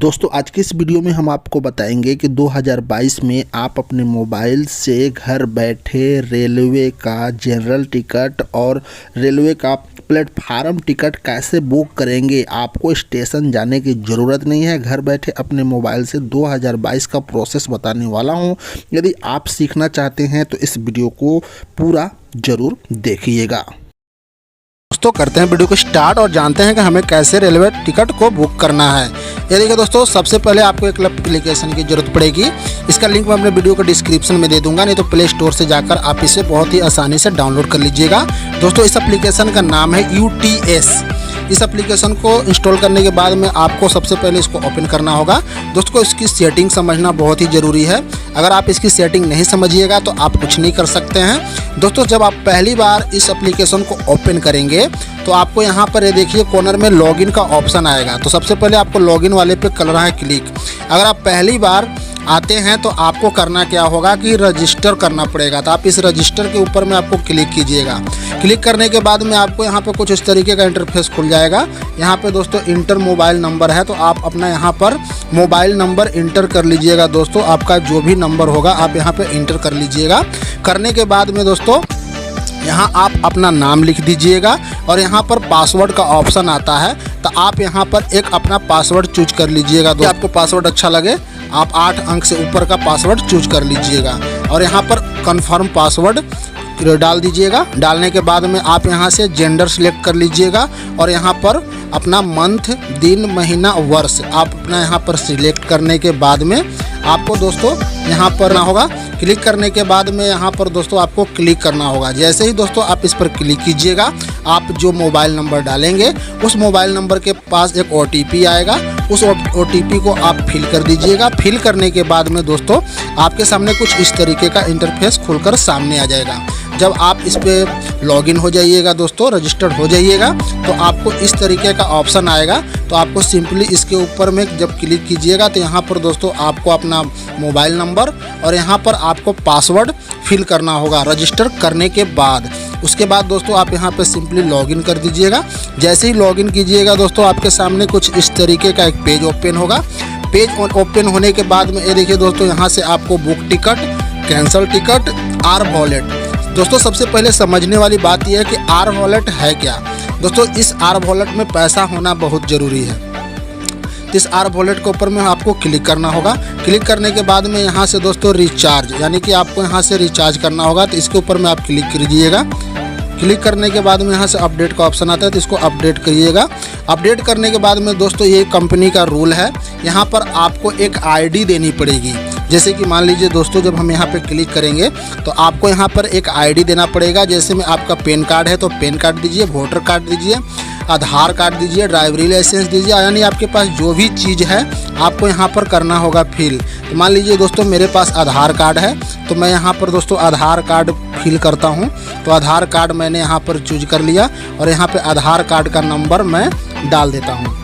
दोस्तों आज के इस वीडियो में हम आपको बताएंगे कि 2022 में आप अपने मोबाइल से घर बैठे रेलवे का जनरल टिकट और रेलवे का प्लेटफार्म टिकट कैसे बुक करेंगे। आपको स्टेशन जाने की ज़रूरत नहीं है, घर बैठे अपने मोबाइल से 2022 का प्रोसेस बताने वाला हूं। यदि आप सीखना चाहते हैं तो इस वीडियो को पूरा ज़रूर देखिएगा। दोस्तों करते हैं वीडियो को स्टार्ट और जानते हैं कि हमें कैसे रेलवे टिकट को बुक करना है। ये देखिए दोस्तों, सबसे पहले आपको एक एप्लीकेशन की ज़रूरत पड़ेगी। इसका लिंक मैं अपने वीडियो को डिस्क्रिप्शन में दे दूंगा, नहीं तो प्ले स्टोर से जाकर आप इसे बहुत ही आसानी से डाउनलोड कर लीजिएगा। दोस्तों इस एप्लीकेशन का नाम है UTS। इस एप्लीकेशन को इंस्टॉल करने के बाद में आपको सबसे पहले इसको ओपन करना होगा। दोस्तों इसकी सेटिंग समझना बहुत ही ज़रूरी है। अगर आप इसकी सेटिंग नहीं समझिएगा तो आप कुछ नहीं कर सकते हैं। दोस्तों जब आप पहली बार इस एप्लीकेशन को ओपन करेंगे तो आपको यहाँ पर ये देखिए कॉर्नर में लॉगिन का ऑप्शन आएगा। तो सबसे पहले आपको लॉगिन वाले पे करना है क्लिक। अगर आप पहली बार आते हैं तो आपको करना क्या होगा कि रजिस्टर करना पड़ेगा। तो आप इस रजिस्टर के ऊपर में आपको क्लिक कीजिएगा। क्लिक करने के बाद में आपको यहाँ पे कुछ इस तरीके का इंटरफेस खुल जाएगा। यहाँ पे दोस्तों इंटर मोबाइल नंबर है, तो आप अपना यहाँ पर मोबाइल नंबर इंटर कर लीजिएगा। दोस्तों आपका जो भी नंबर होगा आप यहाँ पे इंटर कर लीजिएगा। करने के बाद में दोस्तों यहाँ आप अपना नाम लिख दीजिएगा और यहाँ पर पासवर्ड का ऑप्शन आता है, तो आप यहाँ पर एक अपना पासवर्ड चूज कर लीजिएगा। आपको पासवर्ड अच्छा लगे आप 8 अंक से ऊपर का पासवर्ड चूज कर लीजिएगा और यहाँ पर कंफर्म पासवर्ड डाल दीजिएगा। डालने के बाद में आप यहाँ से जेंडर सिलेक्ट कर लीजिएगा और यहाँ पर अपना मंथ, दिन, महीना, वर्ष आप अपना यहाँ पर सिलेक्ट करने के बाद में आपको दोस्तों यहाँ पर ना होगा। क्लिक करने के बाद में यहाँ पर दोस्तों आपको क्लिक करना होगा। जैसे ही दोस्तों आप इस पर क्लिक कीजिएगा, आप जो मोबाइल नंबर डालेंगे उस मोबाइल नंबर के पास एक OTP आएगा। उस OTP को आप फिल कर दीजिएगा। फिल करने के बाद में दोस्तों आपके सामने कुछ इस तरीके का इंटरफेस खुलकर सामने आ जाएगा। जब आप इस पर लॉगिन हो जाइएगा दोस्तों, रजिस्टर्ड हो जाइएगा, तो आपको इस तरीके का ऑप्शन आएगा। तो आपको सिंपली इसके ऊपर में जब क्लिक कीजिएगा तो यहाँ पर दोस्तों आपको अपना मोबाइल नंबर और यहाँ पर आपको पासवर्ड फिल करना होगा रजिस्टर करने के बाद। उसके बाद दोस्तों आप यहाँ पे सिंपली लॉगिन कर दीजिएगा। जैसे ही लॉगिन कीजिएगा दोस्तों आपके सामने कुछ इस तरीके का एक पेज ओपन होगा। पेज ओपन होने के बाद में ये देखिए दोस्तों, यहाँ से आपको book ticket, cancel ticket, R wallet. दोस्तों सबसे पहले समझने वाली बात यह है कि R वॉलेट है क्या। दोस्तों इस R वॉलेट में पैसा होना बहुत ज़रूरी है। तो इस R वॉलेट के ऊपर में आपको क्लिक करना होगा। क्लिक करने के बाद में यहाँ से दोस्तों रिचार्ज, यानी कि आपको यहाँ से रिचार्ज करना होगा। तो इसके ऊपर में आप क्लिक कीजिएगा। क्लिक करने के बाद में यहाँ से अपडेट का ऑप्शन आता है, तो इसको अपडेट करिएगा। अपडेट करने के बाद में दोस्तों ये कंपनी का रूल है, यहाँ पर आपको एक ID देनी पड़ेगी। जैसे कि मान लीजिए दोस्तों जब हम यहाँ पे क्लिक करेंगे तो आपको यहाँ पर एक ID देना पड़ेगा। जैसे में आपका पैन कार्ड है तो पैन कार्ड दीजिए, वोटर कार्ड दीजिए, आधार कार्ड दीजिए, ड्राइवरी लाइसेंस दीजिए, यानी आपके पास जो भी चीज़ है आपको यहाँ पर करना होगा फिल। तो मान लीजिए दोस्तों मेरे पास आधार कार्ड है, तो मैं यहाँ पर दोस्तों आधार कार्ड फिल करता हूँ। तो आधार कार्ड मैंने यहाँ पर चूज कर लिया और यहाँ पे आधार कार्ड का नंबर मैं डाल देता हूँ।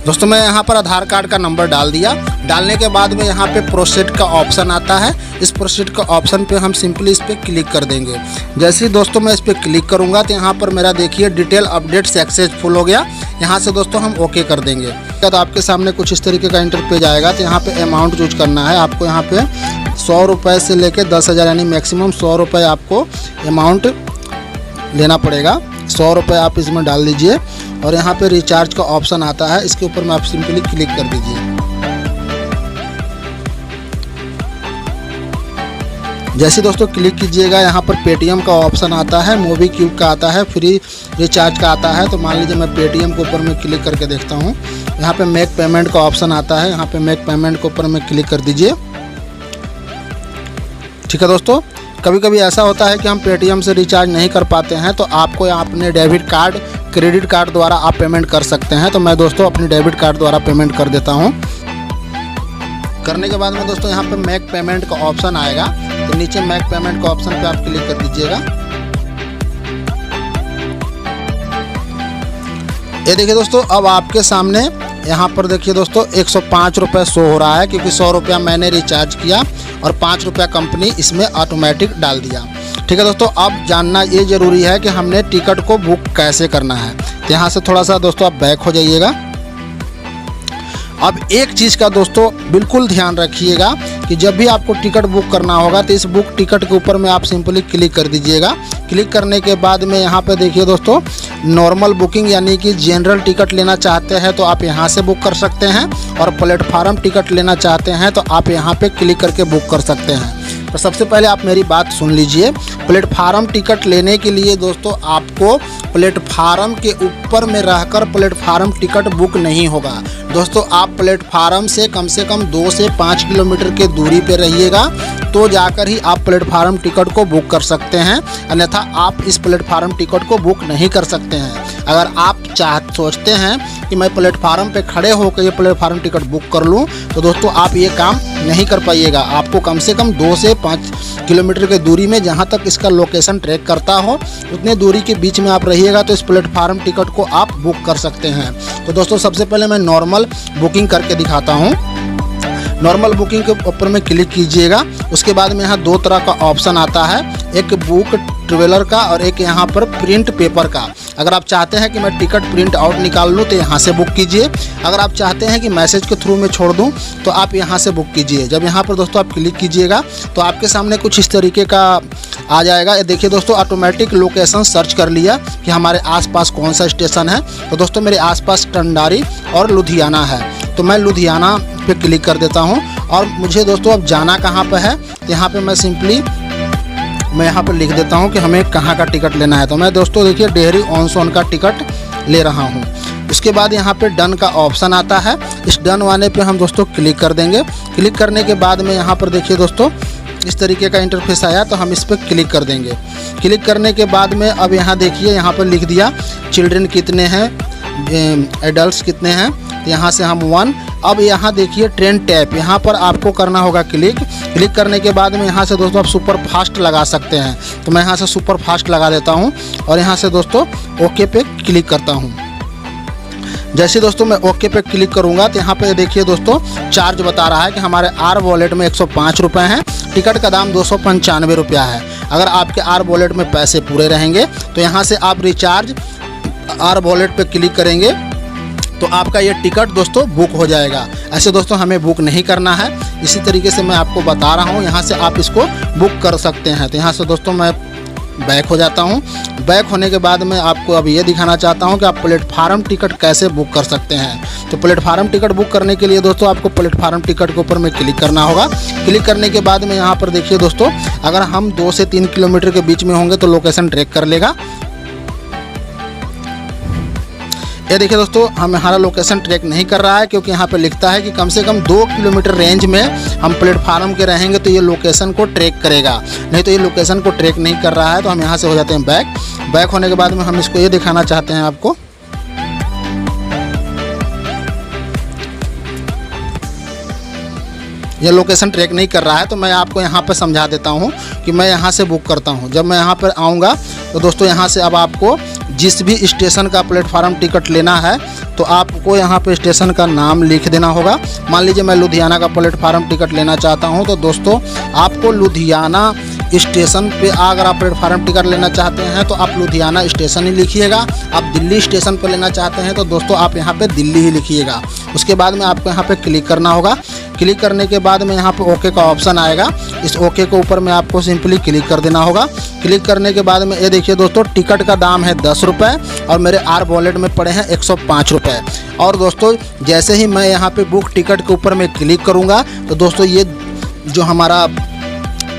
दोस्तों मैं यहाँ पर आधार कार्ड का नंबर डाल दिया। डालने के बाद में यहाँ पे प्रोसीड का ऑप्शन आता है। इस प्रोसीड का ऑप्शन पे हम सिंपली इस पर क्लिक कर देंगे। जैसे ही दोस्तों मैं इस पर क्लिक करूँगा तो यहाँ पर मेरा देखिए डिटेल अपडेट सक्सेसफुल हो गया। यहाँ से दोस्तों हम ओके कर देंगे। तो आपके सामने कुछ इस तरीके का इंटरपेज आएगा। तो यहाँ पे अमाउंट चूज करना है आपको। यहाँ पे 100 रुपये से लेकर 10,000 यानी मैक्सिमम 100 रुपये आपको अमाउंट लेना पड़ेगा। 100 रुपये आप इसमें डाल दीजिए और यहाँ पे रिचार्ज का ऑप्शन आता है, इसके ऊपर में आप सिंपली क्लिक कर दीजिए। जैसे दोस्तों क्लिक कीजिएगा यहाँ पर पेटीएम का ऑप्शन आता है, मोबीक्विक का आता है, फ्री रिचार्ज का आता है। तो मान लीजिए मैं पेटीएम के ऊपर में क्लिक करके देखता हूँ। यहाँ पे मेक पेमेंट का ऑप्शन आता है, यहाँ पे मेक पेमेंट के ऊपर में क्लिक कर दीजिए। ठीक है दोस्तों, कभी कभी ऐसा होता है कि हम पेटीएम से रिचार्ज नहीं कर पाते हैं, तो आपको अपने डेबिट कार्ड, क्रेडिट कार्ड द्वारा आप पेमेंट कर सकते हैं। तो मैं दोस्तों अपने डेबिट कार्ड द्वारा पेमेंट कर देता हूं। करने के बाद में दोस्तों यहाँ पे मेक पेमेंट का ऑप्शन आएगा, तो नीचे मेक पेमेंट का ऑप्शन पे आप क्लिक कर दीजिएगा। ये देखिए दोस्तों, अब आपके सामने यहाँ पर देखिए दोस्तों 105 रुपये शो हो रहा है, क्योंकि 100 रुपया मैंने रिचार्ज किया और 5 रुपया कंपनी इसमें ऑटोमेटिक डाल दिया। ठीक है दोस्तों, अब जानना ये ज़रूरी है कि हमने टिकट को बुक कैसे करना है। तो यहाँ से थोड़ा सा दोस्तों आप बैक हो जाइएगा। अब एक चीज़ का दोस्तों बिल्कुल ध्यान रखिएगा कि जब भी आपको टिकट बुक करना होगा तो इस बुक टिकट के ऊपर में आप सिंपली क्लिक कर दीजिएगा। क्लिक करने के बाद में यहाँ पे देखिए दोस्तों, नॉर्मल बुकिंग यानी कि जनरल टिकट लेना चाहते हैं तो आप यहाँ से बुक कर सकते हैं, और प्लेटफार्म टिकट लेना चाहते हैं तो आप यहाँ पे क्लिक करके बुक कर सकते हैं। तो सबसे पहले आप मेरी बात सुन लीजिए। प्लेटफार्म टिकट लेने के लिए दोस्तों आपको प्लेटफार्म के ऊपर में रहकर प्लेटफार्म टिकट बुक नहीं होगा। दोस्तों आप प्लेटफार्म से कम 2 से 5 किलोमीटर के दूरी पे रहिएगा तो जाकर ही आप प्लेटफार्म टिकट को बुक कर सकते हैं, अन्यथा आप इस प्लेटफार्म टिकट को बुक नहीं कर सकते हैं। अगर आप सोचते हैं कि मैं प्लेटफार्म पे खड़े होकर ये प्लेटफार्म टिकट बुक कर लूँ तो दोस्तों आप ये काम नहीं कर पाइएगा। आपको कम से कम 2 से 5 किलोमीटर की दूरी में, जहाँ तक इसका लोकेशन ट्रैक करता हो उतने दूरी के बीच में आप रहिएगा तो इस प्लेटफार्म टिकट को आप बुक कर सकते हैं। तो दोस्तों सबसे पहले मैं नॉर्मल बुकिंग करके दिखाता हूँ। नॉर्मल बुकिंग के ऊपर में क्लिक कीजिएगा। उसके बाद में यहाँ 2 तरह का ऑप्शन आता है, एक बुक ट्रेवलर का और एक यहाँ पर प्रिंट पेपर का। अगर आप चाहते हैं कि मैं टिकट प्रिंट आउट निकाल लूँ तो यहाँ से बुक कीजिए। अगर आप चाहते हैं कि मैसेज के थ्रू में छोड़ दूँ तो आप यहाँ से बुक कीजिए। जब यहाँ पर दोस्तों आप क्लिक कीजिएगा तो आपके सामने कुछ इस तरीके का आ जाएगा। ये देखिए दोस्तों, ऑटोमेटिक लोकेशन सर्च कर लिया कि हमारे आसपास कौन सा स्टेशन है। तो दोस्तों मेरे आसपास टंडारी और लुधियाना है, तो मैं लुधियाना पे क्लिक कर देता हूँ। और मुझे दोस्तों अब जाना कहाँ पे है, तो यहाँ पे मैं यहाँ पर लिख देता हूँ कि हमें कहाँ का टिकट लेना है। तो मैं दोस्तों देखिए डेहरी ऑन सोन का टिकट ले रहा हूँ। उसके बाद यहाँ पे डन का ऑप्शन आता है, इस डन वाले पे हम दोस्तों क्लिक कर देंगे। क्लिक करने के बाद में यहाँ पर देखिए दोस्तों इस तरीके का इंटरफेस आया, तो हम इस पर क्लिक कर देंगे। क्लिक करने के बाद में अब यहाँ देखिए, यहाँ पर लिख दिया चिल्ड्रन कितने हैं, एडल्ट्स कितने हैं, तो यहाँ से हम 1। अब यहाँ देखिए ट्रेन टैप, यहाँ पर आपको करना होगा क्लिक। क्लिक करने के बाद में यहाँ से दोस्तों आप सुपर फास्ट लगा सकते हैं, तो मैं यहाँ से सुपर फास्ट लगा देता हूँ और यहाँ से दोस्तों ओके पे क्लिक करता हूँ। जैसे दोस्तों मैं ओके पे क्लिक करूँगा तो यहाँ पे देखिए दोस्तों चार्ज बता रहा है कि हमारे आर वॉलेट में 105 रुपये हैं, टिकट का दाम 295 रुपया है। अगर आपके आर वॉलेट में पैसे पूरे रहेंगे तो यहाँ से आप रिचार्ज आर वॉलेट पे क्लिक करेंगे तो आपका ये टिकट दोस्तों बुक हो जाएगा। ऐसे दोस्तों हमें बुक नहीं करना है, इसी तरीके से मैं आपको बता रहा हूँ, यहाँ से आप इसको बुक कर सकते हैं। तो यहाँ से दोस्तों मैं बैक हो जाता हूँ। बैक होने के बाद मैं आपको अब ये दिखाना चाहता हूँ कि आप प्लेटफार्म टिकट कैसे बुक कर सकते हैं। तो प्लेटफार्म टिकट बुक करने के लिए दोस्तों आपको प्लेटफार्म टिकट के ऊपर में क्लिक करना होगा। क्लिक करने के बाद में यहाँ पर देखिए दोस्तों, अगर हम 2 से 3 किलोमीटर के बीच में होंगे तो लोकेशन ट्रैक कर लेगा। ये देखिए दोस्तों हमारा लोकेशन ट्रैक नहीं कर रहा है, क्योंकि यहाँ पे लिखता है कि कम से कम 2 किलोमीटर रेंज में हम प्लेटफार्म के रहेंगे तो ये लोकेशन को ट्रैक करेगा, नहीं तो ये लोकेशन को ट्रैक नहीं कर रहा है। तो हम यहाँ से हो जाते हैं बैक। बैक होने के बाद में हम इसको ये दिखाना चाहते हैं आपको, ये लोकेशन ट्रैक नहीं कर रहा है। तो मैं आपको यहाँ पर समझा देता हूँ कि मैं यहाँ से बुक करता हूँ। जब मैं यहाँ पर आऊँगा तो दोस्तों यहाँ से अब आपको जिस भी स्टेशन का प्लेटफार्म टिकट लेना है तो आपको यहाँ पे स्टेशन का नाम लिख देना होगा। मान लीजिए मैं लुधियाना का प्लेटफार्म टिकट लेना चाहता हूँ, तो दोस्तों आपको लुधियाना स्टेशन पे अगर आप प्लेटफार्म टिकट लेना चाहते हैं तो आप लुधियाना स्टेशन ही लिखिएगा। आप दिल्ली स्टेशन पर लेना चाहते हैं तो दोस्तों आप यहाँ पे दिल्ली ही लिखिएगा। उसके बाद में आपको यहाँ पे क्लिक करना होगा। क्लिक करने के बाद में यहाँ पे ओके का ऑप्शन आएगा, इस ओके के ऊपर में आपको सिंपली क्लिक कर देना होगा। क्लिक करने के बाद में ये देखिए दोस्तों टिकट का दाम है 10 रुपये और मेरे आर वॉलेट में पड़े हैं 105 रुपये। और दोस्तों जैसे ही मैं यहाँ पे बुक टिकट के ऊपर में क्लिक करूँगा तो दोस्तों ये जो हमारा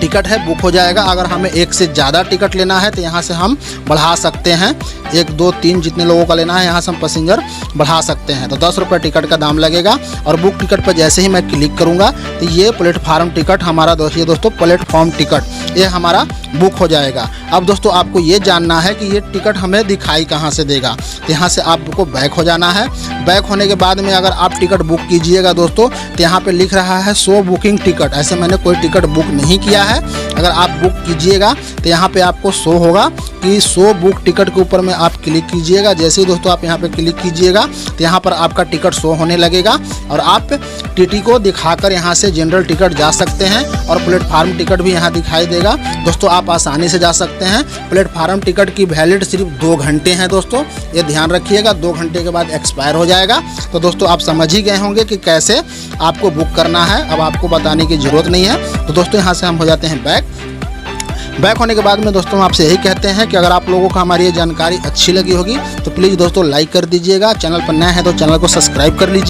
टिकट है बुक हो जाएगा। अगर हमें 1 से ज़्यादा टिकट लेना है तो यहाँ से हम बढ़ा सकते हैं, 1 2 3 जितने लोगों का लेना है यहाँ से हम पैसेंजर बढ़ा सकते हैं। तो 10 रुपये टिकट का दाम लगेगा। और बुक टिकट पर जैसे ही मैं क्लिक करूँगा तो ये प्लेटफार्म टिकट हमारा दोस्तों प्लेटफॉर्म टिकट ये हमारा बुक हो जाएगा। अब दोस्तों आपको ये जानना है कि ये टिकट हमें दिखाई कहाँ से देगा, तो यहाँ से आपको बैक हो जाना है। बैक होने के बाद में अगर आप टिकट बुक कीजिएगा दोस्तों तो यहाँ पे लिख रहा है शो बुकिंग टिकट। ऐसे मैंने कोई टिकट बुक नहीं किया है, अगर आप बुक कीजिएगा तो यहाँ पे आपको शो होगा कि शो बुक टिकट के ऊपर में आप क्लिक कीजिएगा। जैसे ही दोस्तों आप यहाँ पे क्लिक कीजिएगा तो यहाँ पर आपका टिकट शो होने लगेगा और आप टीटी को दिखाकर यहाँ से जनरल टिकट जा सकते हैं और प्लेटफार्म टिकट भी यहाँ दिखाई देगा। दोस्तों आप आसानी से जा सकते हैं। प्लेटफार्म टिकट की वैलिड सिर्फ 2 घंटे हैं दोस्तों, ये ध्यान रखिएगा। 2 घंटे के बाद एक्सपायर हो जाएगा। तो दोस्तों आप समझ ही गए होंगे कि कैसे आपको बुक करना है, अब आपको बताने की ज़रूरत नहीं है। तो दोस्तों यहाँ से हम हो जाते हैं बैक होने के बाद में दोस्तों हम आपसे यही कहते हैं कि अगर आप लोगों को हमारी ये जानकारी अच्छी लगी होगी तो प्लीज़ दोस्तों लाइक कर दीजिएगा। चैनल पर नए हैं तो चैनल को सब्सक्राइब कर लीजिए।